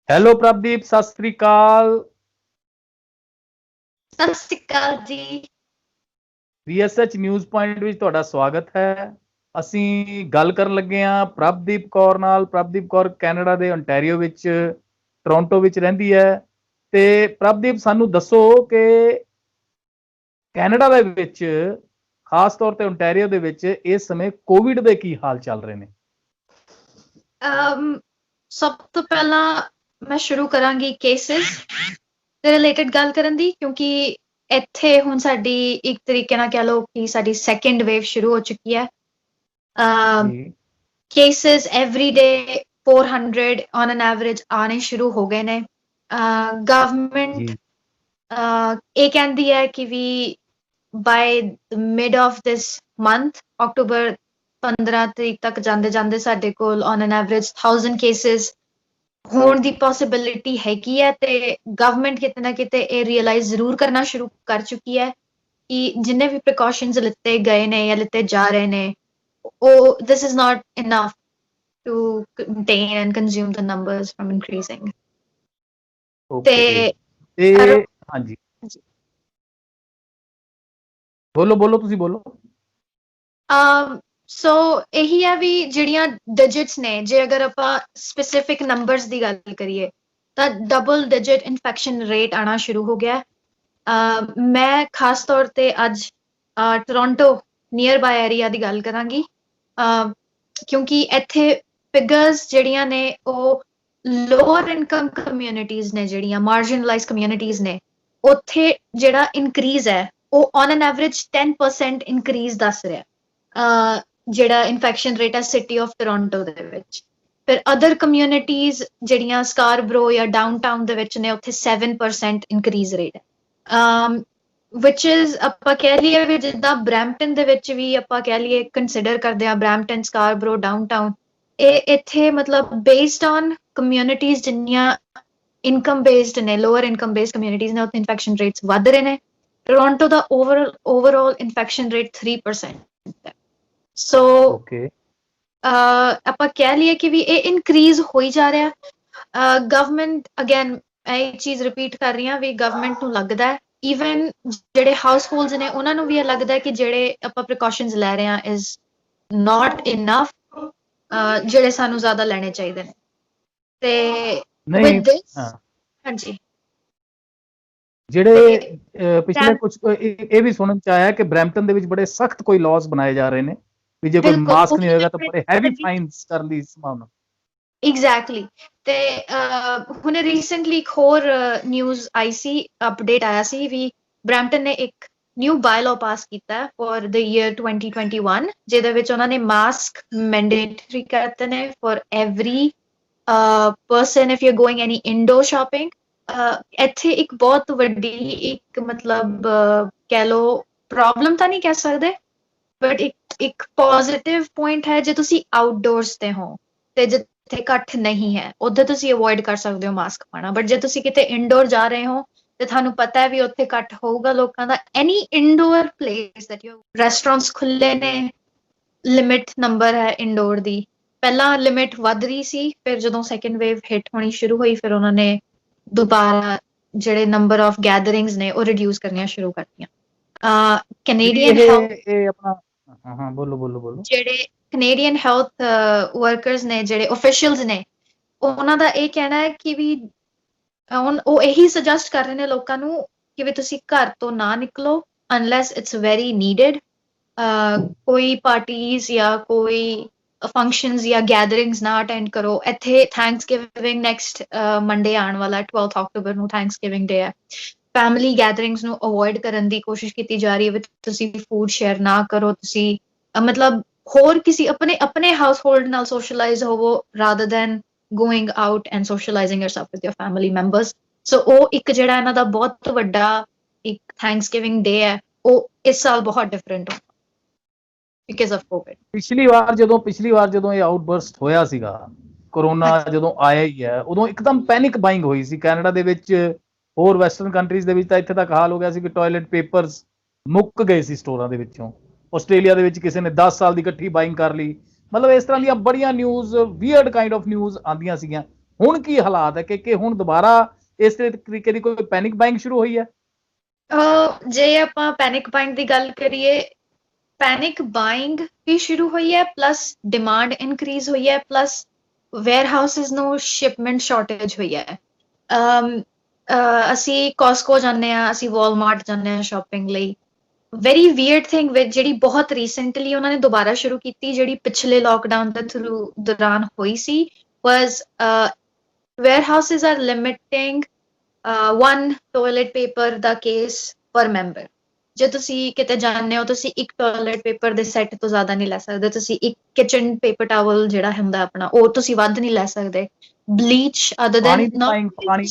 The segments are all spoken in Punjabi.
ਹੈਲੋ ਪ੍ਰਭਦੀਪ, ਸਤਿ ਸ੍ਰੀ ਅਕਾਲ। ਸਤਿ ਸ਼੍ਰੀ ਅਕਾਲ ਜੀ। VSH ਨਿਊਜ਼ ਪੁਆਇੰਟ ਵਿੱਚ ਤੁਹਾਡਾ ਸਵਾਗਤ ਹੈ। ਅਸੀਂ ਗੱਲ ਕਰਨ ਲੱਗੇ ਹਾਂ ਪ੍ਰਭਦੀਪ ਕੌਰ ਨਾਲ। ਪ੍ਰਭਦੀਪ ਕੌਰ ਕੈਨੇਡਾ ਦੇ ਓਨਟਾਰੀਓ ਵਿੱਚ, ਟੋਰਾਂਟੋ ਵਿੱਚ ਰਹਿੰਦੀ ਹੈ। ਤੇ ਪ੍ਰਭਦੀਪ, ਸਾਨੂੰ ਦੱਸੋ ਕਿ ਕੈਨੇਡਾ ਦੇ ਵਿੱਚ, ਖਾਸ ਤੌਰ ਤੇ ਓਨਟਾਰੀਓ ਦੇ ਵਿੱਚ ਇਸ ਸਮੇਂ ਕੋਵਿਡ ਦੇ ਕੀ ਹਾਲ ਚੱਲ ਰਹੇ ਨੇ? ਸਭ ਤੋਂ ਪਹਿਲਾਂ ਮੈਂ ਸ਼ੁਰੂ ਕਰਾਂਗੀ ਕੇਸਿਸ ਦੇ ਰਿਲੇਟਡ ਗੱਲ ਕਰਨ ਦੀ, ਕਿਉਂਕਿ ਇੱਥੇ ਹੁਣ ਸਾਡੀ ਇੱਕ ਤਰੀਕੇ ਨਾਲ ਕਹਿ ਲਓ ਕਿ ਸਾਡੀ ਸੈਕੰਡ ਵੇਵ ਸ਼ੁਰੂ ਹੋ ਚੁੱਕੀ ਹੈ। ਜੀ cases every day 400 on N average ਆਣੇ ਸ਼ੁਰੂ ਹੋ ਗਏ ਨੇ। ਗਵਰਨਮੈਂਟ ਜੀ ਇਹ ਕਹਿੰਦੀ ਹੈ ਕਿ ਵੀ by mid of this month, ਅਕਤੂਬਰ 15 ਤਰੀਕ ਤੱਕ ਜਾਂਦੇ ਜਾਂਦੇ ਸਾਡੇ ਕੋਲ ਔਨ ਐਨ ਐਵਰੇਜ 1000 ਕੇਸਿਸ ਹੋਣ ਦੀ ਪੋਸਿਬਿਲਿਟੀ ਹੈਗੀ ਹੈ। ਤੇ ਗਵਰਨਮੈਂਟ ਕਿਤੇ ਨਾ ਕਿਤੇ ਇਹ ਰੀਅਲਾਈਜ਼ ਜ਼ਰੂਰ ਕਰਨਾ ਸ਼ੁਰੂ ਕਰ ਚੁੱਕੀ ਹੈ ਕਿ ਜਿੰਨੇ ਵੀ ਪ੍ਰੀਕਾਸ਼ਨਸ ਲਿੱਤੇ ਗਏ ਨੇ ਜਾਂ ਲਿੱਤੇ ਜਾ ਰਹੇ ਨੇ, ਉਹ this is not enough to contain and consume the numbers from increasing. ਤੇ ਓਕੇ। ਤੇ ਹਾਂਜੀ, ਬੋਲੋ ਬੋਲੋ, ਤੁਸੀਂ ਬੋਲੋ। ਸੋ ਇਹੀ ਹੈ ਵੀ ਜਿਹੜੀਆਂ ਡਿਜਿਟਸ ਨੇ, ਜੇ ਅਗਰ ਆਪਾਂ ਸਪੈਸਿਫਿਕ ਨੰਬਰਸ ਦੀ ਗੱਲ ਕਰੀਏ ਤਾਂ ਡਬਲ ਡਿਜਿਟ ਇਨਫੈਕਸ਼ਨ ਰੇਟ ਆਣਾ ਸ਼ੁਰੂ ਹੋ ਗਿਆ। ਮੈਂ ਖਾਸ ਤੌਰ ਤੇ ਅੱਜ ਟੋਰਾਂਟੋ ਨੀਅਰ ਬਾਈ ਏਰੀਆ ਦੀ ਗੱਲ ਕਰਾਂਗੀ, ਕਿਉਂਕਿ ਇੱਥੇ ਫਿਗਰਸ ਜਿਹੜੀਆਂ ਨੇ ਉਹ ਲੋਅਰ ਇਨਕਮ ਕਮਿਊਨਿਟੀਜ਼ ਨੇ, ਜਿਹੜੀਆਂ ਮਾਰਜਨਲਾਈਜ਼ ਕਮਿਊਨਿਟੀਜ਼ ਨੇ, ਉੱਥੇ ਜਿਹੜਾ ਇਨਕਰੀਜ਼ ਹੈ ਉਹ ਔਨ ਐਨ ਐਵਰੇਜ 10% ਇਨਕਰੀਜ਼ ਦੱਸ ਰਿਹਾ। ਜਿਹੜਾ ਇਨਫੈਕਸ਼ਨ ਰੇਟ ਹੈ ਸਿਟੀ ਆਫ ਟੋਰਾਂਟੋ ਦੇ ਵਿੱਚ। ਫਿਰ ਅਦਰ ਕਮਿਊਨਿਟੀਜ਼ ਜਿਹੜੀਆਂ ਸਕਾਰਬਰੋ ਜਾਂ ਡਾਊਨਟਾਊਨ ਦੇ ਵਿੱਚ ਨੇ, ਉੱਥੇ 7% ਇਨਕਰੀਜ਼ ਰੇਟ ਹੈ। ਵਿਚ ਇਜ਼ ਆਪਾਂ ਕਹਿ ਲਈਏ ਵੀ ਜਿੱਦਾਂ ਬਰੈਂਪਟਨ ਦੇ ਵਿੱਚ ਵੀ ਆਪਾਂ ਕਹਿ ਲਈਏ ਕੰਸੀਡਰ ਕਰਦੇ ਹਾਂ, ਬਰੈਂਪਟਨ, ਸਕਾਰਬਰੋ, ਡਾਊਨਟਾਊਨ, ਇਹ ਇੱਥੇ ਮਤਲਬ ਬੇਸਡ ਔਨ ਕਮਿਊਨਿਟੀਜ਼ ਜਿੰਨੀਆਂ ਇਨਕਮ ਬੇਸਡ ਨੇ, ਲੋਅਰ ਇਨਕਮ ਬੇਸਡ ਕਮਿਊਨਿਟੀਜ਼ ਨੇ, ਉੱਥੇ ਇਨਫੈਕਸ਼ਨ ਰੇਟਸ ਵੱਧ ਰਹੇ ਨੇ। ਟੋਰਾਂਟੋ ਦਾ ਓਵਰਆਲ ਇਨਫੈਕਸ਼ਨ ਰੇਟ 3% ਹੈ। So okay. ਆਪਾਂ ਕਹਿ ਲਈਏ ਕਿ ਵੀ ਇਹ ਇਨਕਰੀਜ਼ ਹੋਈ ਜਾ ਰਿਹਾ। ਗਵਰਨਮੈਂਟ, ਅਗੇਨ ਇਹ ਚੀਜ਼ ਰਿਪੀਟ ਕਰ ਰਹੀ ਹਾਂ ਵੀ ਗਵਰਨਮੈਂਟ ਨੂੰ ਲੱਗਦਾ ਹੈ, ਈਵਨ ਜਿਹੜੇ ਹਾਊਸ ਹੋਲਡਸ ਨੇ ਉਹਨਾਂ ਨੂੰ ਵੀ ਇਹ ਲੱਗਦਾ ਹੈ ਕਿ ਜਿਹੜੇ ਆਪਾਂ ਪ੍ਰੀਕਾਸ਼ਨਸ ਲੈ ਰਹੇ ਹਾਂ ਇਜ਼ ਨਾਟ ਇਨਫ, ਜਿਹੜੇ ਸਾਨੂੰ ਜ਼ਿਆਦਾ ਲੈਣੇ ਚਾਹੀਦੇ ਨੇ। ਤੇ ਨਹੀਂ, ਵਿਦ ਦਿਸ, ਹਾਂ, ਹਾਂਜੀ, ਜਿਹੜੇ ਤੇ ਪਿਛਲੇ ਕੁਝ ਇਹ ਵੀ ਸੁਣਨ ਚ ਆਇਆ ਕਿ ਬਰੈਂਪਟਨ ਦੇ ਵਿੱਚ ਬੜੇ ਸਖਤ ਕੋਈ ਲਾਜ਼ ਬਣਾਏ ਜਾ ਰਹੇ ਨੇ ਵੀ ਜੇ ਕੋਈ ਬਿਲਕੁਲ ਮਾਸਕ ਨਹੀਂ ਉਹੀ ਹੋਏਗਾ ਤਾਂ ਮੈਂ ਬੜੇ ਹੈਵੀ ਲੱਗੀ ਸੀ। ਫਾਈਨਸ ਕਰਨ ਦੀ ਸੰਭਾਵਨਾ। ਐਗਜ਼ੈਕਟਲੀ। ਤੇ ਹੁਣੇ ਰੀਸੈਂਟਲੀ ਇੱਕ ਹੋਰ ਨਿਊਜ਼ ਆਈ ਸੀ, ਅਪਡੇਟ ਆਇਆ ਸੀ ਵੀ ਬਰੈਂਪਟਨ ਨੇ ਇੱਕ ਨਿਊ ਬਾਇਲੋ ਪਾਸ ਕੀਤਾ ਫॉर द ਈਅਰ 2021, ਜਿਹਦੇ ਵਿੱਚ ਉਹਨਾਂ ਨੇ ਮਾਸਕ ਮੈਂਡੇਟਰੀ ਕਰਤੇ ਨੇ for every person if you are going any indoor shopping. ਇੱਥੇ ਇੱਕ ਬਹੁਤ ਵੱਡੀ ਇੱਕ ਮਤਲਬ ਕਹਿ ਲਓ ਪ੍ਰੋਬਲਮ ਤਾਂ ਨਹੀਂ ਕਹਿ ਸਕਦੇ, ਬਟ ਇੱਕ ਪੋਜ਼ਿਟਿਵ ਪੁਆਇੰਟ ਹੈ, ਜੇ ਤੁਸੀਂ ਆਊਟਡੋਰਸ ਤੇ ਹੋ ਤੇ ਜਿੱਥੇ ਇਕੱਠ ਨਹੀਂ ਹੈ ਉੱਥੇ ਤੁਸੀਂ ਅਵੋਇਡ ਕਰ ਸਕਦੇ ਹੋ ਮਾਸਕ ਪਾਉਣਾ। ਬਟ ਜੇ ਤੁਸੀਂ ਕਿਤੇ ਇਨਡੋਰ ਜਾ ਰਹੇ ਹੋ ਤੇ ਤੁਹਾਨੂੰ ਪਤਾ ਹੈ ਵੀ ਉੱਥੇ ਇਕੱਠ ਹੋਊਗਾ ਲੋਕਾਂ ਦਾ, any indoor place that you, restaurants ਖੁੱਲੇ ਨੇ, ਲਿਮਿਟ ਨੰਬਰ ਹੈ ਇਨਡੋਰ ਦੀ। ਪਹਿਲਾਂ ਲਿਮਿਟ ਵੱਧ ਰਹੀ ਸੀ, ਫਿਰ ਜਦੋਂ ਸੈਕੰਡ ਵੇਵ ਹਿੱਟ ਹੋਣੀ ਸ਼ੁਰੂ ਹੋਈ ਫਿਰ ਉਹਨਾਂ ਨੇ ਦੁਬਾਰਾ ਜਿਹੜੇ ਨੰਬਰ ਆਫ ਗੈਦਰਿੰਗਸ ਨੇ ਉਹ ਰਿਡਿਊਸ ਕਰਨੀਆਂ ਸ਼ੁਰੂ ਕਰਤੀਆਂ। ਜਿਹੜੀ ਕੈਨੇਡੀਅਨ ਹੈਲਥ, ਇਹ ਆਪਣਾ, ਹਾਂ ਹਾਂ, ਬੋਲੋ ਬੋਲੋ ਬੋਲੋ। ਜਿਹੜੇ ਕੈਨੇਡੀਅਨ ਹੈਲਥ ਵਰਕਰਸ ਨੇ, ਜਿਹੜੇ ਅਫੀਸ਼ੀਅਲਸ ਨੇ, ਉਹਨਾਂ ਦਾ ਇਹ ਕਹਿਣਾ ਹੈ ਕਿ ਵੀ ਹੁਣ ਉਹ ਇਹੀ ਸੁਜੈਸਟ ਕਰ ਰਹੇ ਨੇ ਲੋਕਾਂ ਨੂੰ ਕਿ ਵੀ ਤੁਸੀਂ ਘਰ ਤੋਂ ਨਾ ਨਿਕਲੋ ਅਨਲੈਸ ਇਟਸ ਵੈਰੀ ਨੀਡਡ। ਕੋਈ ਪਾਰਟੀਜ਼ ਜਾਂ ਕੋਈ ਫੰਕਸ਼ਨਸ ਜਾਂ ਗੈਦਰਿੰਗਸ ਨਾ ਅਟੈਂਡ ਕਰੋ। ਇੱਥੇ ਥੈਂਕਸਗਿਵਿੰਗ ਨੈਕਸਟ ਮੰਡੇ ਆਉਣ ਵਾਲਾ 12 ਅਕਤੂਬਰ ਨੂੰ ਥੈਂਕਸਗਿਵਿੰਗ ਡੇ ਹੈ। ਫੈਮਿਲੀ ਗੈਦਰਿੰਗਸ ਨੂੰ ਅਵੋਇਡ ਕਰਨ ਦੀ ਕੋਸ਼ਿਸ਼ ਕੀਤੀ ਜਾ ਰਹੀ ਹੈ, ਤੁਸੀਂ ਫੂਡ ਸ਼ੇਅਰ ਨਾ ਕਰੋ, ਤੁਸੀਂ ਮਤਲਬ ਹੋਰ ਕਿਸੇ ਆਪਣੇ ਹਾਊਸ ਹੋਲਡ ਨਾਲ ਸੋਸ਼ਲਾਈਜ਼ ਹੋਵੋ rather than going out and socializing yourself with your family members. So ਉਹ ਇੱਕ ਜਿਹੜਾ ਇਹਨਾਂ ਦਾ ਬਹੁਤ ਵੱਡਾ ਇੱਕ ਥੈਂਕਸਗਿਵਿੰਗ ਡੇ ਹੈ, ਉਹ ਇਸ ਸਾਲ ਬਹੁਤ ਡਿਫਰੈਂਟ ਹੋ ਬਿਕਾਜ਼ ਆਫ ਕੋਵਿਡ। ਪਿਛਲੀ ਵਾਰ ਜਦੋਂ ਇਹ ਆਊਟਬਰਸਟ ਹੋਇਆ ਸੀਗਾ, ਕੋਰੋਨਾ ਹਾਂਜੀ ਜਦੋਂ ਆਇਆ ਹੀ ਹੈ, ਉਦੋਂ ਇੱਕਦਮ ਪੈਨਿਕ ਬਾਇੰਗ ਹੋਈ ਸੀ ਕੈਨੇਡਾ ਦੇ ਵਿੱਚ। ਹੋਰ ਵੈਸਟਰਨ ਕੰਟਰੀਜ਼ ਦੇ ਵਿੱਚ ਤਾਂ ਇੱਥੇ ਤੱਕ ਹਾਲ ਹੋ ਗਿਆ ਸੀ ਕਿ ਟਾਇਲਟ ਪੇਪਰਸ ਮੁੱਕ ਗਏ ਸੀ ਸਟੋਰਾਂ ਦੇ ਵਿੱਚੋਂ। ਆਸਟ੍ਰੇਲੀਆ ਦੇ ਵਿੱਚ ਕਿਸੇ ਨੇ 10 ਸਾਲ ਦੀ ਇਕੱਠੀ ਬਾਇੰਗ ਕਰ ਲਈ। ਮਤਲਬ ਇਸ ਤਰ੍ਹਾਂ ਦੀਆਂ ਬੜੀਆਂ news, weird kind of news ਆਉਂਦੀਆਂ ਸੀਗੀਆਂ। ਹੁਣ ਕੀ ਹਾਲਾਤ ਹੈ ਕਿ ਹੁਣ ਦੁਬਾਰਾ ਇਸ ਤਰੀਕੇ ਦੀ ਕੋਈ ਪੈਨਿਕ ਬਾਇੰਗ ਸ਼ੁਰੂ ਹੋਈ ਹੈ? ਜੇ ਆਪਾਂ ਪੈਨਿਕ ਬਾਇੰਗ ਦੀ ਗੱਲ ਕਰੀਏ, ਪੈਨਿਕ ਬਾਇੰਗ ਵੀ ਸ਼ੁਰੂ ਹੋਈ ਹੈ, ਪਲੱਸ ਡਿਮਾਂਡ ਇਨਕਰੀਜ਼ ਹੋਈ ਹੈ, ਪਲੱਸ ਵੇਅਰਹਾਊਸਸ ਨੂੰ ਸ਼ਿਪਮੈਂਟ ਸ਼ਾਰਟੇਜ ਹੋਈ ਹੈ। ਅਸੀਂ ਕੋਸਕੋ ਜਾਂਦੇ ਹਾਂ, ਅਸੀਂ ਵਾਲਮਾਰਟ ਜਾਂਦੇ ਹਾਂ ਸ਼ਾਪਿੰਗ ਲਈ। ਵੈਰੀ ਵੀਅਰਡ ਥਿੰਗ ਵਿਚ ਜਿਹੜੀ ਬਹੁਤ ਰੀਸੈਂਟਲੀ ਉਹਨਾਂ ਨੇ ਦੁਬਾਰਾ ਸ਼ੁਰੂ ਕੀਤੀ, ਜਿਹੜੀ ਪਿਛਲੇ ਲਾਕਡਾਊਨ ਦੇ ਥਰੂ ਦੌਰਾਨ ਹੋਈ ਸੀ, ਵਾਜ਼ warehouses are limiting one toilet paper the case ਪਰ ਮੈਂਬਰ। ਜੇ ਤੁਸੀਂ ਕਿਤੇ ਜਾਂਦੇ ਹੋ, ਤੁਸੀਂ ਇੱਕ ਟਾਇਲਟ ਪੇਪਰ ਦੇ ਸੈੱਟ ਤੋਂ ਜ਼ਿਆਦਾ ਨਹੀਂ ਲੈ ਸਕਦੇ। ਤੁਸੀਂ ਇੱਕ ਕਿਚਨ ਪੇਪਰ ਟਾਵਲ ਜਿਹੜਾ ਹੁੰਦਾ ਆਪਣਾ, ਉਹ ਤੁਸੀਂ ਵੱਧ ਨਹੀਂ ਲੈ ਸਕਦੇ। ਬਲੀਚ ਅਦਰ ਪਾਣੀ ਦੈਨ ਦੀ ਨਾਟ ਪਾਣੀ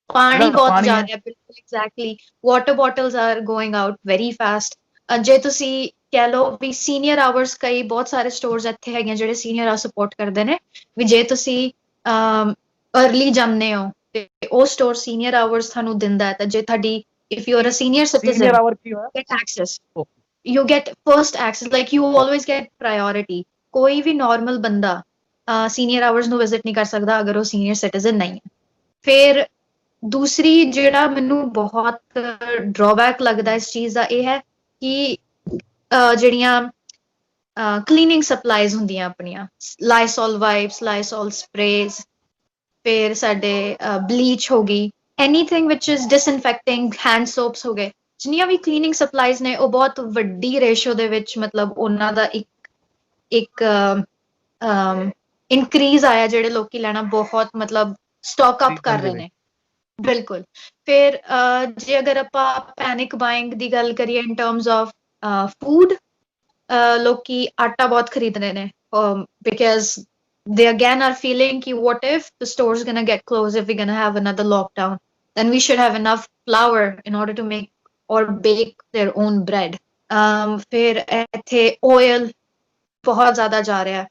ਪਾਣੀ ਜਿਹੜਾ ਬਹੁਤ ਪਾਣੀ ਜਾ ਹੈ ਰਿਹਾ, ਬਿਲਕੁਲ exactly. Water bottles are going out very fast. ਜੇ ਤੁਸੀਂ ਕਹਿ ਲਓ ਵੀ ਸੀਨੀਅਰ ਆਵਰਸ, ਕਈ ਬਹੁਤ ਸਾਰੇ ਸਟੋਰਸ ਇੱਥੇ ਹੈਗੇ ਜਿਹੜੇ ਸੀਨੀਅਰ ਆਵਰ ਸਪੋਰਟ ਕਰਦੇ ਨੇ, ਵੀ ਜੇ ਤੁਸੀਂ ਅਰਲੀ ਜਾਂਦੇ ਹੋ ਤੇ ਉਹ ਸਟੋਰ ਸੀਨੀਅਰ ਆਵਰਸ ਤੁਹਾਨੂੰ ਦਿੰਦਾ ਹੈ। ਤਾਂ ਜੇ ਤੁਹਾਡੀ if you're a senior citizen, senior hour ਕੀ ਹੋਇਆ? get access. You get first access, like you always get priority. ਕੋਈ ਵੀ ਨਾਰਮਲ ਬੰਦਾ ਸੀਨੀਅਰ ਆਵਰਸ ਨੂੰ ਵਿਜ਼ਿਟ ਨਹੀਂ ਕਰ ਸਕਦਾ ਅਗਰ ਉਹ ਸੀਨੀਅਰ ਸਿਟੀਜ਼ਨ ਨਹੀਂ ਹੈ। ਫਿਰ ਦੂਸਰੀ ਜਿਹੜਾ ਮੈਨੂੰ ਬਹੁਤ ਡਰਾਬੈਕ ਲੱਗਦਾ ਇਸ ਚੀਜ਼ ਦਾ, ਇਹ ਹੈ ਕਿ ਜਿਹੜੀਆਂ ਕਲੀਨਿੰਗ ਸਪਲਾਈਜ਼ ਹੁੰਦੀਆਂ ਆਪਣੀਆਂ, ਲਾਈਸੋਲ ਵਾਈਪਸ, ਲਾਈਸੋਲ ਸਪਰੇਜ਼, ਫਿਰ ਸਾਡੇ ਬਲੀਚ ਹੋ ਗਈ, anything which is disinfecting, hand soaps ਹੋ ਗਏ, ਜਿੰਨੀਆਂ ਵੀ ਕਲੀਨਿੰਗ ਸਪਲਾਈਜ਼ ਨੇ, ਉਹ ਬਹੁਤ ਵੱਡੀ ਰੇਸ਼ੋ ਦੇ ਵਿੱਚ ਮਤਲਬ ਉਹਨਾਂ ਦਾ ਇੱਕ ਇਨਕਰੀਜ਼ ਆਇਆ, ਜਿਹੜੇ ਲੋਕੀ ਲੈਣਾ ਬਹੁਤ ਮਤਲਬ ਸਟਾਕ ਅਪ ਕਰ ਰਹੇ ਨੇ। ਬਿਲਕੁਲ। ਫਿਰ ਜੇ ਅਗਰ ਆਪਾਂ ਪੈਨਿਕ ਬਾਇੰਗ ਦੀ ਗੱਲ ਕਰੀਏ ਇਨ ਟਰਮਸ ਆਫ ਫੂਡ, ਲੋਕੀ ਆਟਾ ਬਹੁਤ ਖਰੀਦ ਰਹੇ ਨੇ, because they again are feeling ki what if the store's gonna get closed, if we're gonna have another lockdown, then we should have enough flour in order to make or bake their own bread. ਫਿਰ ਇੱਥੇ oil ਬਹੁਤ ਜ਼ਿਆਦਾ ਜਾ ਰਿਹਾ,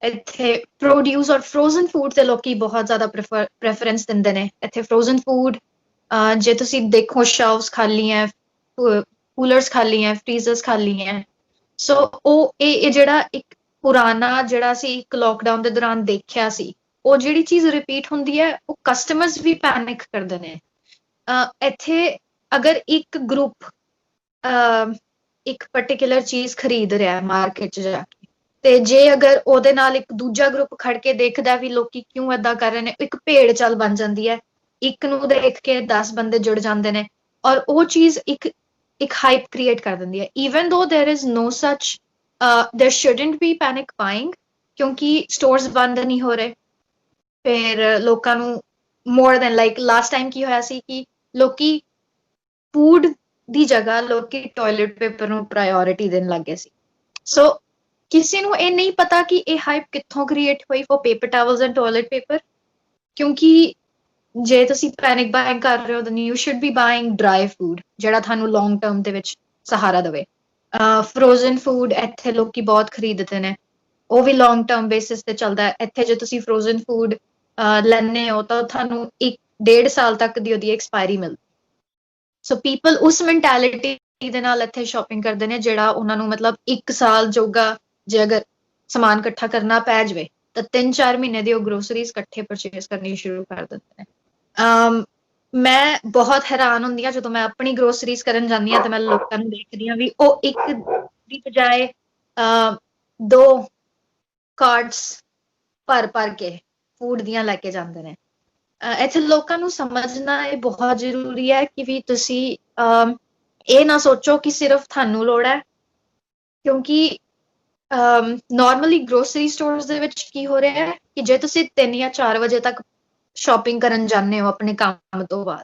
ਇੱਥੇ ਪ੍ਰੋਡਿਊਸ ਔਰ ਫਰੋਜ਼ਨ ਫੂਡ ਤੇ ਲੋਕੀ ਬਹੁਤ ਜ਼ਿਆਦਾ ਪ੍ਰੈਫਰੈਂਸ ਦਿੰਦੇ ਨੇ। ਇੱਥੇ ਫਰੋਜ਼ਨ ਫੂਡ, ਜੇ ਤੁਸੀਂ ਦੇਖੋ ਸ਼ੈਲਫਸ ਖਾਲੀ ਹੈ, ਕੂਲਰਸ ਖਾਲੀ ਹੈ, ਫ੍ਰੀਜ਼ਰਸ ਖਾਲੀ ਹੈ। ਸੋ ਉਹ ਇਹ ਜਿਹੜਾ ਇੱਕ ਪੁਰਾਣਾ ਜਿਹੜਾ ਸੀ ਇੱਕ ਲਾਕਡਾਊਨ ਦੇ ਦੌਰਾਨ ਦੇਖਿਆ ਸੀ, ਉਹ ਜਿਹੜੀ ਚੀਜ਼ ਰਿਪੀਟ ਹੁੰਦੀ ਹੈ, ਉਹ ਕਸਟਮਰਸ ਵੀ ਪੈਨਿਕ ਕਰਦੇ ਨੇ। ਇੱਥੇ ਅਗਰ ਇੱਕ ਗਰੁੱਪ ਇੱਕ ਪਰਟੀਕੁਲਰ ਚੀਜ਼ ਖਰੀਦ ਰਿਹਾ ਮਾਰਕੀਟ 'ਚ ਜਾ ਕੇ, ਤੇ ਜੇ ਅਗਰ ਉਹਦੇ ਨਾਲ ਇੱਕ ਦੂਜਾ ਗਰੁੱਪ ਖੜ ਕੇ ਦੇਖਦਾ ਵੀ ਲੋਕੀ ਕਿਉਂ ਏਦਾਂ ਕਰ ਰਹੇ ਨੇ, ਇੱਕ ਭੇਡ ਚਾਲ ਬਣ ਜਾਂਦੀ ਹੈ। ਇੱਕ ਨੂੰ ਦੇਖ ਕੇ 10 ਬੰਦੇ ਜੁੜ ਜਾਂਦੇ ਨੇ, ਔਰ ਉਹ ਚੀਜ਼ ਇੱਕ ਹਾਈਪ ਕ੍ਰੀਏਟ ਕਰ ਦਿੰਦੀ ਹੈ। ਈਵਨ ਦੋ ਦੇਰ ਇਜ਼ ਨੋ ਸੱਚ, there shouldn't be panic buying, ਕਿਉਂਕਿ ਸਟੋਰਸ ਬੰਦ ਨਹੀਂ ਹੋ ਰਹੇ। ਫਿਰ ਲੋਕਾਂ ਨੂੰ more than like last time ਕੀ ਹੋਇਆ ਸੀ ਕਿ ਲੋਕੀ ਫੂਡ ਦੀ ਜਗ੍ਹਾ ਲੋਕੀ ਟਾਇਲਟ ਪੇਪਰ ਨੂੰ ਪ੍ਰਾਇੋਰਿਟੀ ਦੇਣ ਲੱਗ ਗਏ ਸੀ। ਸੋ ਕਿਸੇ ਨੂੰ ਇਹ ਨਹੀਂ ਪਤਾ ਕਿ ਇਹ ਹਾਈਪ ਕਿੱਥੋਂ ਕ੍ਰੀਏਟ ਹੋਈ for paper towels and toilet paper, ਕਿਉਂਕਿ ਜੇ ਤੁਸੀਂ ਪੈਨਿਕ ਬਾਇੰਗ ਕਰ ਰਹੇ ਹੋ then you should be buying dry food, ਜਿਹੜਾ ਤੁਹਾਨੂੰ ਲੌਂਗ ਟਰਮ ਦੇ ਵਿੱਚ ਸਹਾਰਾ ਦੇਵੇ। ਫਰੋਜ਼ਨ ਫੂਡ ਇੱਥੇ ਲੋਕੀ ਬਹੁਤ ਖਰੀਦਦੇ ਨੇ, ਉਹ ਵੀ ਲੌਂਗ ਟਰਮ ਬੇਸਿਸ ਤੇ ਚੱਲਦਾ ਹੈ। ਇੱਥੇ ਜੇ ਤੁਸੀਂ ਫਰੋਜ਼ਨ ਫੂਡ ਲੈਣੇ ਹੋ ਤਾਂ ਤੁਹਾਨੂੰ 1-1.5 ਸਾਲ ਤੱਕ ਦੀ ਉਹਦੀ ਐਕਸਪਾਇਰੀ ਮਿਲਦੀ। ਸੋ ਪੀਪਲ ਉਸ ਮੈਂਟੈਲਿਟੀ ਦੇ ਨਾਲ ਇੱਥੇ ਸ਼ਾਪਿੰਗ ਕਰਦੇ ਨੇ, ਜਿਹੜਾ ਉਹਨਾਂ ਨੂੰ ਮਤਲਬ 1 ਸਾਲ ਜੋਗਾ ਜੇ ਅਗਰ ਸਮਾਨ ਇਕੱਠਾ ਕਰਨਾ ਪੈ ਜਾਵੇ ਤਾਂ 3-4 ਮਹੀਨੇ ਦੀ ਉਹ ਗਰੋਸਰੀਜ਼ ਇਕੱਠੇ ਪਰਚੇਸ ਕਰਨੀ ਸ਼ੁਰੂ ਕਰ ਦਿੰਦੇ ਨੇ। ਮੈਂ ਬਹੁਤ ਹੈਰਾਨ ਹੁੰਦੀ ਹਾਂ ਜਦੋਂ ਮੈਂ ਆਪਣੀ ਗਰੋਸਰੀਜ਼ ਕਰਨ ਜਾਂਦੀ ਹਾਂ ਤੇ ਮੈਂ ਲੋਕਾਂ ਨੂੰ ਦੇਖਦੀ ਹਾਂ ਵੀ ਉਹ ਇੱਕ ਦੀ ਬਜਾਏ 2 ਕਾਰਟਸ ਭਰ ਕੇ ਫੂਡ ਦੀਆਂ ਲੈ ਕੇ ਜਾਂਦੇ ਨੇ। ਇੱਥੇ ਲੋਕਾਂ ਨੂੰ ਸਮਝਣਾ ਇਹ ਬਹੁਤ ਜ਼ਰੂਰੀ ਹੈ ਕਿ ਵੀ ਤੁਸੀਂ ਇਹ ਨਾ ਸੋਚੋ ਕਿ ਸਿਰਫ ਤੁਹਾਨੂੰ ਲੋੜ ਹੈ, ਕਿਉਂਕਿ ਨਾਰਮਲੀ ਗਰੋਸਰੀ ਸਟੋਰਸ ਦੇ ਵਿੱਚ ਕੀ ਹੋ ਰਿਹਾ ਹੈ ਕਿ ਜੇ ਤੁਸੀਂ 3 ਜਾਂ 4 ਵਜੇ ਤੱਕ ਸ਼ਾਪਿੰਗ ਕਰਨ ਜਾਂਦੇ ਹੋ ਆਪਣੇ ਕੰਮ ਤੋਂ ਬਾਅਦ,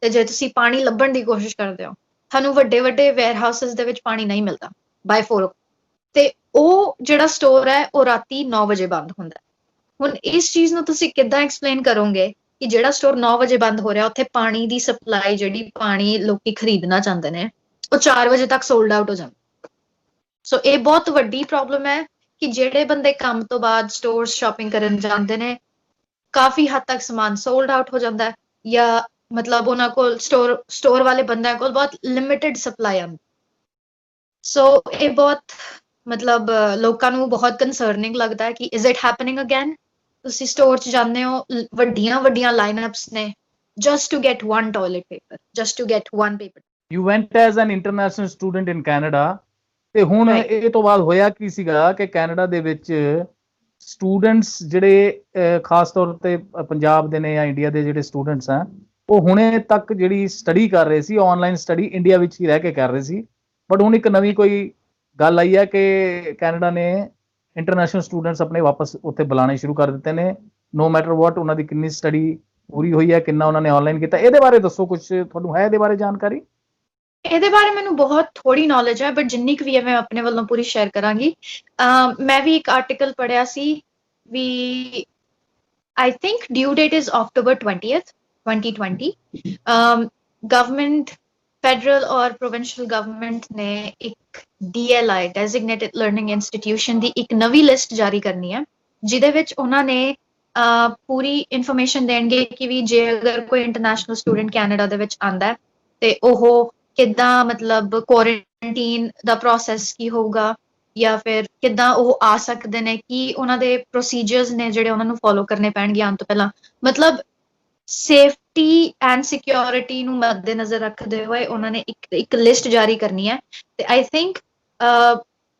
ਤੇ ਜੇ ਤੁਸੀਂ ਪਾਣੀ ਲੱਭਣ ਦੀ ਕੋਸ਼ਿਸ਼ ਕਰਦੇ ਹੋ, ਤੁਹਾਨੂੰ ਵੱਡੇ ਵੇਅਰਹਾਊਸਸ ਦੇ ਵਿੱਚ ਪਾਣੀ ਨਹੀਂ ਮਿਲਦਾ ਬਾਈ 4, ਤੇ ਉਹ ਜਿਹੜਾ ਸਟੋਰ ਹੈ ਉਹ ਰਾਤੀ 9 ਵਜੇ ਬੰਦ ਹੁੰਦਾ। ਹੁਣ ਇਸ ਚੀਜ਼ ਨੂੰ ਤੁਸੀਂ ਕਿੱਦਾਂ ਐਕਸਪਲੇਨ ਕਰੋਗੇ ਕਿ ਜਿਹੜਾ ਸਟੋਰ 9 ਵਜੇ ਬੰਦ ਹੋ ਰਿਹਾ, ਉੱਥੇ ਪਾਣੀ ਦੀ ਸਪਲਾਈ, ਜਿਹੜੀ ਪਾਣੀ ਲੋਕੀ ਖਰੀਦਣਾ ਚਾਹੁੰਦੇ ਨੇ, ਉਹ 4 ਵਜੇ ਤੱਕ ਸੋਲਡ ਆਊਟ ਹੋ ਜਾਂਦਾ। ਸੋ ਇਹ ਬਹੁਤ ਵੱਡੀ ਪ੍ਰੋਬਲਮ ਹੈ ਕਿ ਜਿਹੜੇ ਬੰਦੇ ਕੰਮ ਤੋਂ ਬਾਅਦ ਸਟੋਰਸ ਸ਼ਾਪਿੰਗ ਕਰਨ ਜਾਂਦੇ ਨੇ, ਕਾਫੀ ਹੱਦ ਤੱਕ ਸਮਾਨ ਸੋਲਡ ਆਊਟ ਹੋ ਜਾਂਦਾ ਹੈ, ਜਾਂ ਮਤਲਬ ਉਹਨਾਂ ਕੋਲ ਸਟੋਰ ਵਾਲੇ ਬੰਦਿਆਂ ਕੋਲ ਬਹੁਤ ਲਿਮਿਟਿਡ ਸਪਲਾਈ ਆਉਂਦੀ। ਸੋ ਇਹ ਬਹੁਤ ਮਤਲਬ ਲੋਕਾਂ ਨੂੰ ਬਹੁਤ ਕੰਸਰਨਿੰਗ ਲੱਗਦਾ ਹੈ ਕਿ ਇਜ਼ ਇਟ ਹੈਪਨਿੰਗ ਅਗੇਨ। ਤੁਸੀਂ ਸਟੋਰ 'ਚ ਜਾਂਦੇ ਹੋ, ਵੱਡੀਆਂ ਲਾਈਨਅਪਸ ਨੇ just to get one toilet paper, just to get one paper. You went as an international student in Canada, ਤੇ ਹੁਣ Right. ਇਹ ਤੋਂ ਬਾਅਦ ਹੋਇਆ ਕੀ ਸੀਗਾ ਕਿ ਕੈਨੇਡਾ ਦੇ ਵਿੱਚ ਸਟੂਡੈਂਟਸ ਜਿਹੜੇ ਖਾਸ ਤੌਰ ਤੇ ਪੰਜਾਬ ਦੇ ਨੇ ਜਾਂ ਇੰਡੀਆ ਦੇ ਜਿਹੜੇ ਸਟੂਡੈਂਟਸ ਆ, ਉਹ ਹੁਣੇ ਤੱਕ ਜਿਹੜੀ ਸਟੱਡੀ ਕਰ ਰਹੇ ਸੀ ਆਨਲਾਈਨ ਸਟੱਡੀ ਇੰਡੀਆ ਵਿੱਚ ਹੀ ਰਹਿ ਕੇ ਕਰ ਰਹੇ ਸੀ, ਬਟ ਹੁਣ ਇੱਕ ਨਵੀਂ ਕੋਈ ਗੱਲ ਆਈ ਹੈ ਕਿ ਕੈਨੇਡਾ ਨੇ ਇੰਟਰਨੈਸ਼ਨਲ ਸਟੂਡੈਂਟਸ ਆਪਣੇ ਵਾਪਸ ਉੱਥੇ ਬੁਲਾਣੇ ਸ਼ੁਰੂ ਕਰ ਦਿੱਤੇ ਨੇ, ਨੋ ਮੈਟਰ ਵਾਟ ਉਹਨਾਂ ਦੀ ਕਿੰਨੀ ਸਟੱਡੀ ਪੂਰੀ ਹੋਈ ਹੈ, ਕਿੰਨਾ ਉਹਨਾਂ ਨੇ ਆਨਲਾਈਨ ਕੀਤਾ। ਇਹਦੇ ਬਾਰੇ ਦੱਸੋ, ਕੁਝ ਤੁਹਾਨੂੰ ਹੈ ਇਹਦੇ ਬਾਰੇ ਜਾਣਕਾਰੀ? ਇਹਦੇ ਬਾਰੇ ਮੈਨੂੰ ਬਹੁਤ ਥੋੜੀ ਨੌਲੇਜ ਹੈ, ਬਟ ਜਿੰਨੀ ਕੁ ਵੀ ਹੈ ਮੈਂ ਆਪਣੇ ਵੱਲੋਂ ਪੂਰੀ ਸ਼ੇਅਰ ਕਰਾਂਗੀ। ਮੈਂ ਵੀ ਇੱਕ ਆਰਟੀਕਲ ਪੜ੍ਹਿਆ ਸੀ ਵੀ I think due date is October 20th, 2020. Government, federal और provincial government ने एक DLI, Designated Learning Institution ਦੀ ਇੱਕ ਨਵੀਂ ਲਿਸਟ ਜਾਰੀ ਕਰਨੀ ਹੈ, ਜਿਹਦੇ ਵਿੱਚ ਉਹਨਾਂ ਨੇ ਪੂਰੀ ਇਨਫੋਰਮੇਸ਼ਨ ਦੇਣਗੇ ਕਿ ਵੀ ਜੇ ਅਗਰ ਕੋਈ ਇੰਟਰਨੈਸ਼ਨਲ ਸਟੂਡੈਂਟ ਕੈਨੇਡਾ ਦੇ ਵਿੱਚ ਆਂਦਾ ਹੈ ਤੇ ਉਹ ਕਿੱਦਾਂ ਮਤਲਬ ਕੁਆਰੰਟੀਨ ਦਾ ਪ੍ਰੋਸੈਸ ਕੀ ਹੋਊਗਾ, ਜਾਂ ਫਿਰ ਕਿੱਦਾਂ ਉਹ ਆ ਸਕਦੇ ਨੇ, ਕੀ ਉਹਨਾਂ ਦੇ ਪ੍ਰੋਸੀਜਰਸ ਨੇ ਜਿਹੜੇ ਉਹਨਾਂ ਨੂੰ ਫੋਲੋ ਕਰਨੇ ਪੈਣਗੇ ਆਉਣ ਤੋਂ ਪਹਿਲਾਂ। ਮਤਲਬ ਸੇਫਟੀ ਐਂਡ ਸਿਕਿਉਰਿਟੀ ਨੂੰ ਮੱਦੇਨਜ਼ਰ ਰੱਖਦੇ ਹੋਏ ਉਹਨਾਂ ਨੇ ਇੱਕ ਲਿਸਟ ਜਾਰੀ ਕਰਨੀ ਹੈ। ਤੇ ਆਈ ਥਿੰਕ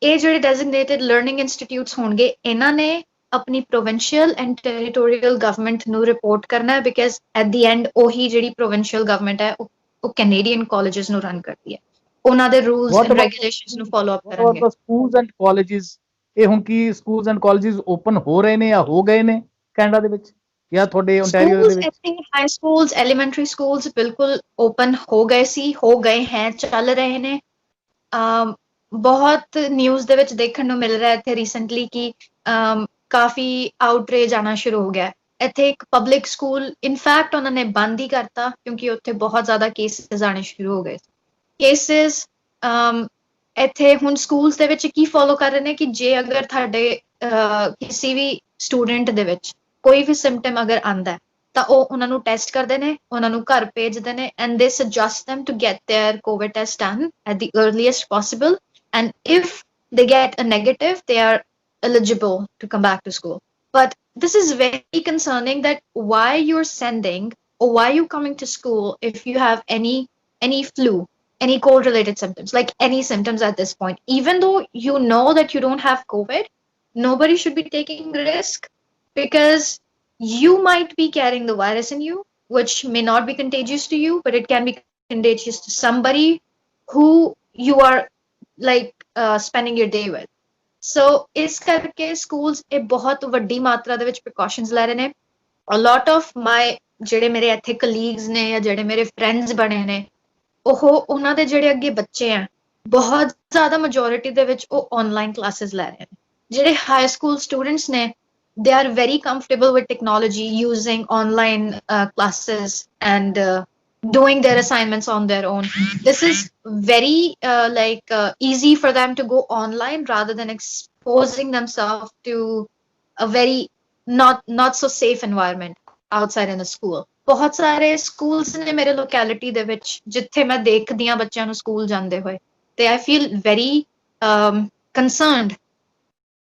ਇਹ ਜਿਹੜੇ ਡੈਜ਼ਿਗਨੇਟਿਡ ਲਰਨਿੰਗ ਇੰਸਟੀਟਿਊਟਸ ਹੋਣਗੇ, ਇਹਨਾਂ ਨੇ ਆਪਣੀ ਪ੍ਰੋਵਿੰਸ਼ੀਅਲ ਐਂਡ ਟੈਰੀਟੋਰੀਅਲ ਗਵਰਨਮੈਂਟ ਨੂੰ ਰਿਪੋਰਟ ਕਰਨਾ ਹੈ, ਬਿਕਾਜ਼ ਐਟ ਦੀ ਐਂਡ ਉਹੀ ਜਿਹੜੀ ਪ੍ਰੋਵਿੰਸ਼ੀਅਲ ਗਵਰਨਮੈਂਟ ਹੈ ਉਹ ਕੈਨੇਡੀਅਨ ਕਾਲਜਸ ਨੂੰ ਰਨ ਕਰਦੀ ਹੈ, ਉਹਨਾਂ ਦੇ ਰੂਲਸ ਐਂਡ ਰੈਗੂਲੇਸ਼ਨਸ ਨੂੰ ਫੋਲੋ ਅਪ ਕਰਨਗੇ। ਸਕੂਲਸ ਐਂਡ ਕਾਲਜਸ, ਇਹ ਹੁਣ ਕੀ ਸਕੂਲਸ ਐਂਡ ਕਾਲਜਸ ਓਪਨ ਹੋ ਰਹੇ ਨੇ ਜਾਂ ਹੋ ਗਏ ਨੇ ਕੈਨੇਡਾ ਦੇ ਵਿੱਚ, ਜਾਂ ਤੁਹਾਡੇ ਓਨਟਾਰੀਓ ਦੇ ਵਿੱਚ? ਹਾਈ ਸਕੂਲਸ, ਐਲੀਮੈਂਟਰੀ ਸਕੂਲਸ ਬਿਲਕੁਲ ਓਪਨ ਹੋ ਗਏ ਸੀ, ਹੋ ਗਏ ਹੈ, ਚੱਲ ਰਹੇ ਨੇ। ਬਹੁਤ ਨਿਊਜ਼ ਦੇ ਵਿੱਚ ਦੇਖਣ ਨੂੰ ਮਿਲ ਰਿਹਾ ਇੱਥੇ ਰੀਸੈਂਟਲੀ ਕਿ ਕਾਫੀ ਆਊਟਰੇਜ ਆਣਾ ਸ਼ੁਰੂ ਹੋ ਗਿਆ। ਇੱਥੇ ਇੱਕ ਪਬਲਿਕ ਸਕੂਲ ਇਨਫੈਕਟ ਉਹਨਾਂ ਨੇ ਬੰਦ ਹੀ ਕਰਤਾ ਕਿਉਂਕਿ ਉੱਥੇ ਬਹੁਤ ਜ਼ਿਆਦਾ ਕੇਸਿਸ ਆਣੇ ਸ਼ੁਰੂ ਹੋ ਗਏ। ਕੇਸਿਸ ਇੱਥੇ ਹੁਣ ਸਕੂਲਸ ਦੇ ਵਿੱਚ ਕੀ ਫੋਲੋ ਕਰ ਰਹੇ ਨੇ ਕਿ ਜੇ ਅਗਰ ਤੁਹਾਡੇ ਕਿਸੇ ਵੀ ਸਟੂਡੈਂਟ ਦੇ ਵਿੱਚ ਕੋਈ ਵੀ ਸਿੰਪਟਮ ਅਗਰ ਆਂਦਾ ਤਾਂ ਉਹ ਉਹਨਾਂ ਨੂੰ ਟੈਸਟ ਕਰਦੇ ਨੇ, ਉਹਨਾਂ ਨੂੰ ਘਰ ਭੇਜਦੇ ਨੇ, ਐਂਡ ਦੇ suggest them to get their COVID test done at the earliest possible, and if they get a negative they are eligible to come back to school. But this is very concerning that why you're sending or why you coming to school if you have any flu, any cold related symptoms, like any symptoms at this point, even though you know that you don't have COVID. Nobody should be taking risk because you might be carrying the virus in you, which may not be contagious to you, but it can be contagious to somebody who you are like spending your day with. So ਇਸ ਕਰਕੇ schools ਇਹ ਬਹੁਤ ਵੱਡੀ ਮਾਤਰਾ ਦੇ ਵਿੱਚ precautions ਲੈ ਰਹੇ ਨੇ। A lot of my ਜਿਹੜੇ ਮੇਰੇ ਇੱਥੇ colleagues ਨੇ ਜਾਂ ਜਿਹੜੇ ਮੇਰੇ friends ਬਣੇ ਨੇ, ਉਹਨਾਂ ਦੇ ਜਿਹੜੇ ਅੱਗੇ ਬੱਚੇ ਆ, ਬਹੁਤ ਜ਼ਿਆਦਾ majority ਦੇ ਵਿੱਚ ਉਹ online classes ਲੈ ਰਹੇ ਨੇ। ਜਿਹੜੇ high school students ਨੇ, they are very comfortable with technology, using online classes and doing their assignments on their own. This is very easy for them to go online rather than exposing themselves to a very not so safe environment outside in a school. ਬਹੁਤ ਸਾਰੇ schools ਨੇ ਮੇਰੇ locality ਦੇ ਵਿੱਚ ਜਿੱਥੇ ਮੈਂ ਦੇਖਦੀ ਹਾਂ ਬੱਚਿਆਂ ਨੂੰ ਸਕੂਲ ਜਾਂਦੇ ਹੋਏ, ਤੇ I feel very concerned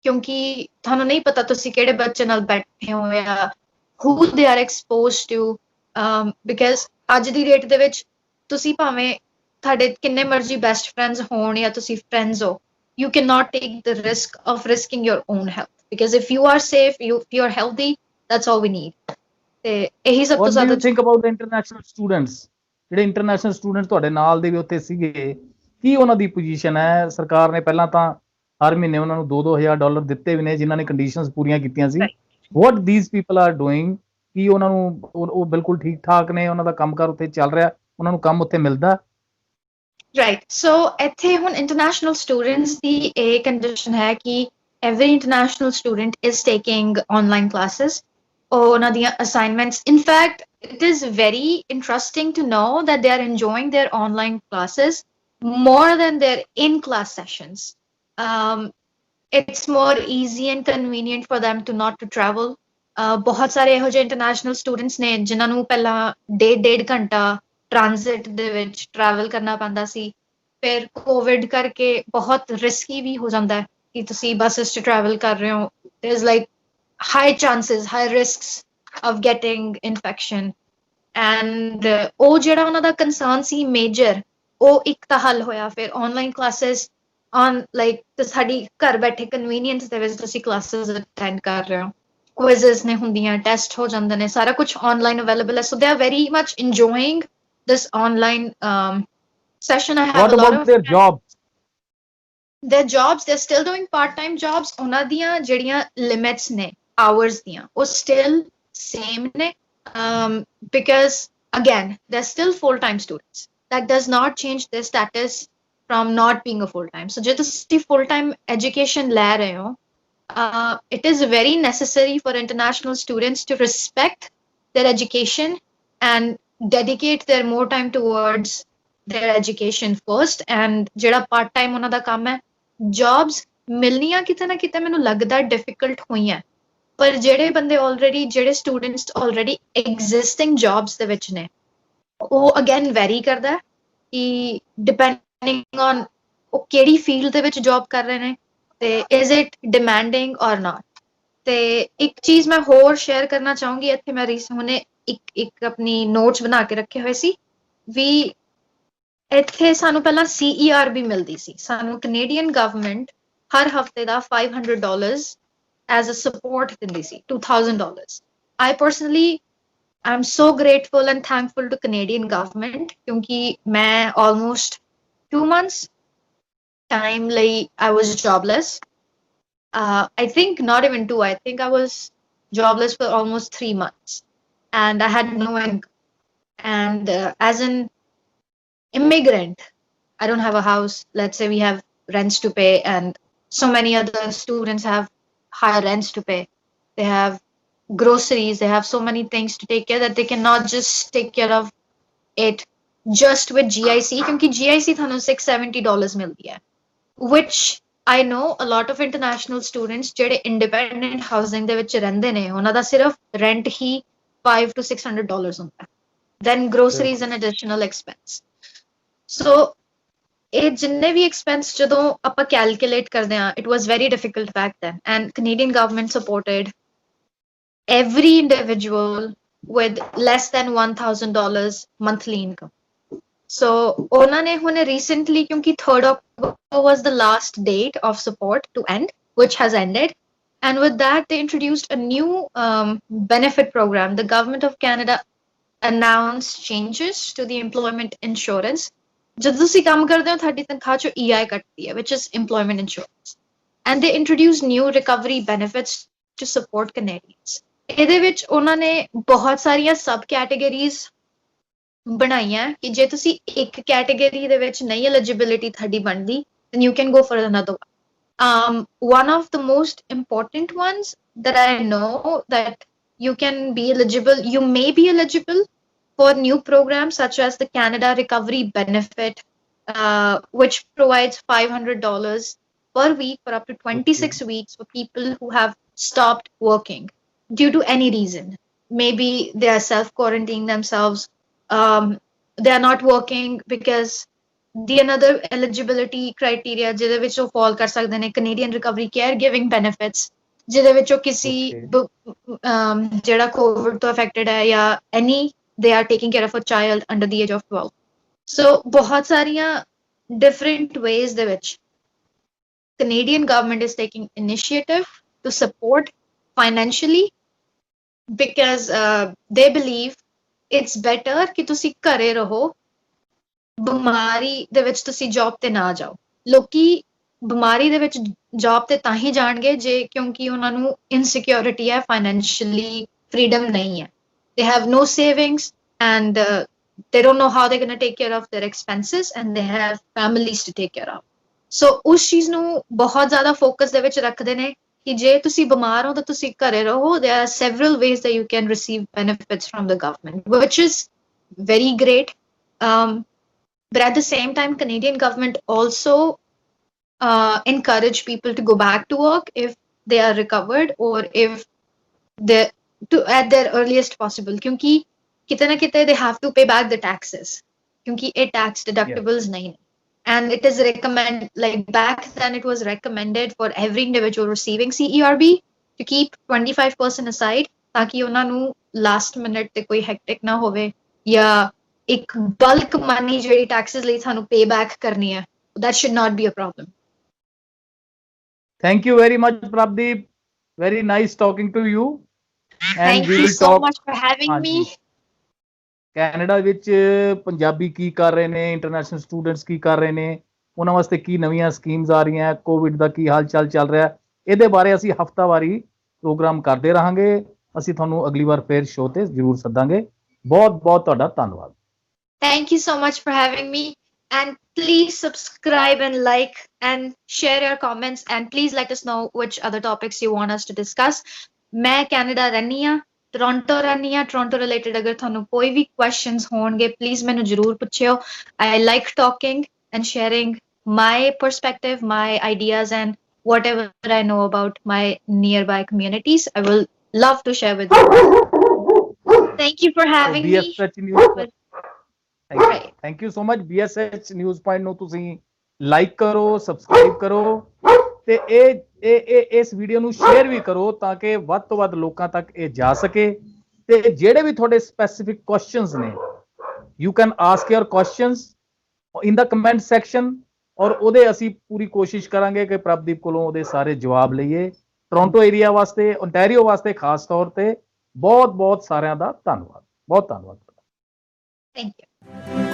ਕਿਉਂਕਿ ਤੁਹਾਨੂੰ ਨਹੀਂ ਪਤਾ ਤੁਸੀਂ ਕਿਹੜੇ ਬੱਚੇ ਨਾਲ ਬੈਠੇ ਹੋ ਜਾਂ who they are exposed to, because ਅੱਜ ਦੀ ਡੇਟ ਦੇ ਵਿੱਚ ਤੁਸੀਂ ਭਾਵੇਂ ਤੁਹਾਡੇ ਕਿੰਨੇ ਮਰਜ਼ੀ ਬੈਸਟ ਫਰੈਂਡਸ ਹੋਣ ਜਾਂ ਤੁਸੀਂ ਫਰੈਂਡਸ ਹੋ, you cannot take the risk of risking your own health, because if you are safe, if you are healthy, that's all we need. ਤੇ ਇਹੀ ਸਭ ਤੋਂ ਜ਼ਿਆਦਾ। What do you think about the international students? ਜਿਹੜੇ ਇੰਟਰਨੈਸ਼ਨਲ ਸਟੂਡੈਂਟਸ ਤੁਹਾਡੇ ਨਾਲ ਦੇ ਵੀ ਉੱਥੇ ਸੀਗੇ, ਕੀ ਉਹਨਾਂ ਦੀ ਪੋਜੀਸ਼ਨ ਹੈ? ਸਰਕਾਰ ਨੇ ਪਹਿਲਾਂ ਤਾਂ ਹਰ ਮਹੀਨੇ ਉਹਨਾਂ ਨੂੰ $2,000 ਦਿੱਤੇ ਵੀ ਨੇ ਜਿਨ੍ਹਾਂ ਨੇ ਕੰਡੀਸ਼ਨਸ ਪੂਰੀਆਂ ਕੀਤੀਆਂ ਸੀ। What these people are doing, ਕੀ ਉਹਨਾਂ ਨੂੰ ਉਹ ਬਿਲਕੁਲ ਠੀਕ ਠਾਕ ਨੇ, ਉਹਨਾਂ ਦਾ ਕੰਮਕਾਰ ਉੱਥੇ ਚੱਲ ਰਿਹਾ, ਉਹਨਾਂ ਨੂੰ ਕੰਮ ਉੱਥੇ ਮਿਲਦਾ? ਰਾਈਟ, ਸੋ ਇੱਥੇ ਹੁਣ ਇੰਟਰਨੈਸ਼ਨਲ ਸਟੂਡੈਂਟਸ ਦੀ ਇਹ ਕੰਡੀਸ਼ਨ ਹੈ ਕਿ every international student is taking online classes, ਉਹਨਾਂ ਦੀਆਂ assignments. In fact, it is very interesting to know that they are enjoying their online classes more than their in-class sessions. It's more easy and convenient for them to not to travel. ਬਹੁਤ ਸਾਰੇ ਇਹੋ ਜਿਹੇ ਇੰਟਰਨੈਸ਼ਨਲ ਸਟੂਡੈਂਟਸ ਨੇ ਜਿਨ੍ਹਾਂ ਨੂੰ ਪਹਿਲਾਂ 1.5 ਘੰਟਾ ਟ੍ਰਾਂਜ਼ਿਟ ਦੇ ਵਿੱਚ ਟਰੈਵਲ ਕਰਨਾ ਪੈਂਦਾ ਸੀ, ਫਿਰ ਕੋਵਿਡ ਕਰਕੇ ਬਹੁਤ ਰਿਸਕੀ ਵੀ ਹੋ ਜਾਂਦਾ ਹੈ ਕਿ ਤੁਸੀਂ ਬੱਸਿਸ 'ਚ ਟਰੈਵਲ ਕਰ ਰਹੇ ਹੋ। There's like high chances, high risks of getting infection. And ਉਹ ਜਿਹੜਾ ਉਹਨਾਂ ਦਾ concern ਸੀ major, ਉਹ ਇੱਕ ਤਾਂ ਹੱਲ ਹੋਇਆ। ਫਿਰ online classes on like ਤੇ ਸਾਡੀ ਘਰ ਬੈਠੇ convenience ਦੇ ਵਿੱਚ ਤੁਸੀਂ classes attend ਕਰ ਰਹੇ ਹੋ, quizzes ਨੇ ਹੁੰਦੀਆਂ, test ਹੋ ਜਾਂਦੇ ਨੇ, ਸਾਰਾ ਕੁਝ online available ਹੈ, so they are very much enjoying this online session. I have What a lot about of their jobs? their jobs, they're still doing part-time jobs. ਉਹਨਾਂ ਦੀਆਂ ਜਿਹੜੀਆਂ limits ਨੇ hours ਦੀਆਂ, ਉਹ still same ਨੇ, because again they're still full-time students. That does not change their status from not being a full-time. So ਜੇ ਤੁਸੀਂ full-time education ਲੈ ਰਹੇ ਹੋ, it is very necessary for international students to respect their education and dedicate their more time towards their education first. And ਜਿਹੜਾ part-time ਉਹਨਾਂ ਦਾ ਕੰਮ ਹੈ, jobs ਮਿਲਣੀਆਂ ਕਿਤੇ ਨਾ ਕਿਤੇ ਮੈਨੂੰ ਲੱਗਦਾ difficult ਹੋਈਆਂ, ਪਰ ਜਿਹੜੇ ਬੰਦੇ already, ਜਿਹੜੇ students already existing jobs ਦੇ ਵਿੱਚ ਨੇ, ਉਹ again vary ਕਰਦਾ ਕਿ depending on ਉਹ ਕਿਹੜੀ field ਦੇ ਵਿੱਚ job ਕਰ ਰਹੇ ਨੇ, ਤੇ is it demanding or not. ਤੇ ਇੱਕ ਚੀਜ਼ ਮੈਂ ਹੋਰ ਸ਼ੇਅਰ ਕਰਨਾ ਚਾਹੂੰਗੀ ਇੱਥੇ, ਮੈਂ ਹੁਣੇ ਇੱਕ ਆਪਣੀ ਨੋਟਸ ਬਣਾ ਕੇ ਰੱਖੇ ਹੋਏ ਸੀ ਵੀ ਇੱਥੇ ਸਾਨੂੰ ਪਹਿਲਾਂ CERB ਮਿਲਦੀ ਸੀ, ਸਾਨੂੰ ਕੈਨੇਡੀਅਨ ਗਵਰਨਮੈਂਟ ਹਰ ਹਫਤੇ ਦਾ $500 as a support ਦਿੰਦੀ ਸੀ, $2,000. I personally I'm so grateful and thankful to Canadian government ਕਿਉਂਕਿ ਮੈਂ almost 2 months time ਲਈ I was jobless. I think not even 2, I think I was jobless for almost 3 months and I had no income. And as an immigrant, I don't have a house. Let's say we have rents to pay, and so many other students have higher rents to pay. They have groceries, they have so many things to take care that they cannot just take care of it just with GIC, क्योंकि GIC थानू $670 मिलती है, which I know a lot of international students ਜਿਹੜੇ independent housing ਦੇ ਵਿੱਚ ਰਹਿੰਦੇ ਨੇ, ਉਹਨਾਂ ਦਾ ਸਿਰਫ rent ਹੀ $500 to $600 ਹੁੰਦਾ ਹੈ, then groceries and additional expense. So ਇਹ ਜਿੰਨੇ ਵੀ expense ਜਦੋਂ ਆਪਾਂ calculate ਕਰਦੇ ਹਾਂ, it was very difficult back then, and Canadian government supported every individual with less than $1,000 monthly income. So ਉਹਨਾਂ ਨੇ ਹੁਣ recently, ਕਿਉਂਕਿ 3rd October was the last date of support to end, which has ended, and with that they introduced a new benefit program. The government of Canada announced changes to the employment insurance. ਜਦੋਂ ਤੁਸੀਂ ਕੰਮ ਕਰਦੇ ਹੋ, ਤੁਹਾਡੀ ਤਨਖਾਹ ਚੋਂ EI ਕੱਟਦੀ ਹੈ, which is employment insurance, and they introduced new recovery benefits to support Canadians. ਇਹਦੇ ਵਿੱਚ ਉਹਨਾਂ ਨੇ ਬਹੁਤ ਸਾਰੀਆਂ sub categories ਬਣਾਈਆਂ ਕਿ ਜੇ ਤੁਸੀਂ ਇੱਕ ਕੈਟੇਗਰੀ ਦੇ ਵਿੱਚ ਨਹੀਂ eligibility ਤੁਹਾਡੀ ਬਣਦੀ, then you can go for another one. One of the most important ones that I know that you can be eligible, you may be eligible for new programs such as the Canada Recovery Benefit, which provides $500 per week for up to 26 weeks for people who have stopped working due to any reason. Maybe they are self-quarantining themselves, they are not working because the another eligibility criteria ਜਿਹਦੇ ਵਿੱਚ ਉਹ fall ਕਰ ਸਕਦੇ ਨੇ Canadian Recovery Caregiving Benefits, ਜਿਹਦੇ ਵਿੱਚ ਉਹ ਕਿਸੇ ਜਿਹੜਾ COVID ਤੋਂ affected ਹੈ ਜਾਂ any they are taking care of a child under the age of 12. So ਬਹੁਤ ਸਾਰੀਆਂ different ways ਦੇ ਵਿੱਚ Canadian government is taking initiative to support financially because they believe it's better ਕਿ ਤੁਸੀਂ ਘਰੇ ਰਹੋ, ਬਿਮਾਰੀ ਦੇ ਵਿੱਚ ਤੁਸੀਂ ਜੌਬ ਤੇ ਨਾ ਜਾਓ. ਲੋਕੀ ਬਿਮਾਰੀ ਦੇ ਵਿੱਚ ਜੌਬ ਤੇ ਤਾਂ ਹੀ ਜਾਣਗੇ ਜੇ ਕਿਉਂਕਿ ਉਹਨਾਂ ਨੂੰ ਇਨਸਿਕਿਉਰਿਟੀ ਹੈ, ਫਾਈਨੈਂਸ਼ੀਅਲੀ ਫਰੀडम ਨਹੀਂ ਹੈ, they have no savings and they don't know how they're going to take care of their expenses and they have families to take care of. So ਉਸ ਚੀਜ਼ ਨੂੰ ਬਹੁਤ ਜ਼ਿਆਦਾ ਫੋਕਸ ਦੇ ਵਿੱਚ ਰੱਖਦੇ ਨੇ ਕਿ ਜੇ ਤੁਸੀਂ ਬਿਮਾਰ ਹੋ ਤਾਂ ਤੁਸੀਂ ਘਰੇ ਰਹੋ. There are several ways that you can receive benefits from the government, which is very great. But at the same time, Canadian government also encourage people to go back to work if they are recovered or if they to at their earliest possible. क्योंकि कितना कितना they have to pay back the taxes. क्योंकि ये tax deductibles नहीं. And it is recommended, like back then it was recommended for every individual receiving CERB to keep 25% aside ਤਾਂ ਕਿ ਉਹਨਾਂ ਨੂੰ ਲਾਸਟ ਮਿੰਟ ਤੇ ਕੋਈ ਹੈਕਟਿਕ ਨਾ ਹੋਵੇ ਜਾਂ ਇੱਕ ਬਲਕ ਮਨੀ ਜਿਹੜੀ ਟੈਕਸਸ ਲਈ ਸਾਨੂੰ ਪੇ ਬੈਕ ਕਰਨੀ ਹੈ that should not be a problem. Thank you very much, Prabdeep. Very nice talking to you. And Thank we you will so talk. much for having me. Canada ਵਿੱਚ ਪੰਜਾਬੀ ਕੀ ਕਰ ਰਹੇ ਨੇ, ਇੰਟਰਨੈਸ਼ਨਲ ਸਟੂਡੈਂਟਸ ਕੀ ਕਰ ਰਹੇ ਨੇ, ਉਹਨਾਂ ਵਾਸਤੇ ਕੀ ਨਵੀਆਂ ਸਕੀਮਸ ਆ ਰਹੀਆਂ, ਕੋਵਿਡ ਦਾ ਕੀ ਹਾਲ ਚਾਲ ਚੱਲ ਰਿਹਾ, ਇਹਦੇ ਬਾਰੇ ਅਸੀਂ ਹਫਤਾਵਾਰੀ ਪ੍ਰੋਗਰਾਮ ਕਰਦੇ ਰਹਾਂਗੇ। ਅਸੀਂ ਤੁਹਾਨੂੰ ਅਗਲੀ ਵਾਰ ਫੇਰ ਸ਼ੋਅ ਤੇ ਜ਼ਰੂਰ ਸੱਦਾਂਗੇ। ਬਹੁਤ ਬਹੁਤ ਤੁਹਾਡਾ ਧੰਨਵਾਦ। Thank you so much for having me, and please subscribe and like and share your comments, and please let us know which other topics you want us to discuss. मैं कनाडा रहनी हाँ, टोरंटो रहनी हाँ। टोरंटो रिलेटेड अगर थानू कोई भी questions होंगे प्लीज मैनू जरूर पूछियो। I like talking and sharing my perspective, my ideas, and whatever I know about my nearby communities. I will love to share with you. Thank you for having me. Thank you so much. BSH news point ਨੂੰ ਤੁਸੀਂ ਲਾਈਕ ਕਰੋ, ਸਬਸਕ੍ਰਾਈਬ ਕਰੋ ਤੇ ਇਸ ਵੀਡੀਓ ਨੂੰ ਸ਼ੇਅਰ ਵੀ ਕਰੋ ਤਾਂ ਕਿ ਵੱਧ ਤੋਂ ਵੱਧ ਲੋਕਾਂ ਤੱਕ ਇਹ ਜਾ ਸਕੇ। ਤੇ ਜਿਹੜੇ ਵੀ ਤੁਹਾਡੇ ਸਪੈਸੀਫਿਕ ਕੁਐਸਚਨਸ ਨੇ, you can ask your questions in the comment section, ਔਰ ਉਹਦੇ ਅਸੀਂ ਪੂਰੀ ਕੋਸ਼ਿਸ਼ ਕਰਾਂਗੇ ਕਿ ਪ੍ਰਭਦੀਪ ਕੋਲੋਂ ਉਹਦੇ ਸਾਰੇ ਜਵਾਬ ਲਈਏ। ਟੋਰਾਂਟੋ ਏਰੀਆ ਵਾਸਤੇ, ਓਨਟਾਰੀਓ ਵਾਸਤੇ ਖਾਸ ਤੌਰ ਤੇ ਬਹੁਤ ਬਹੁਤ ਸਾਰਿਆਂ ਦਾ ਧੰਨਵਾਦ। ਬਹੁਤ ਧੰਨਵਾਦ। Thank you.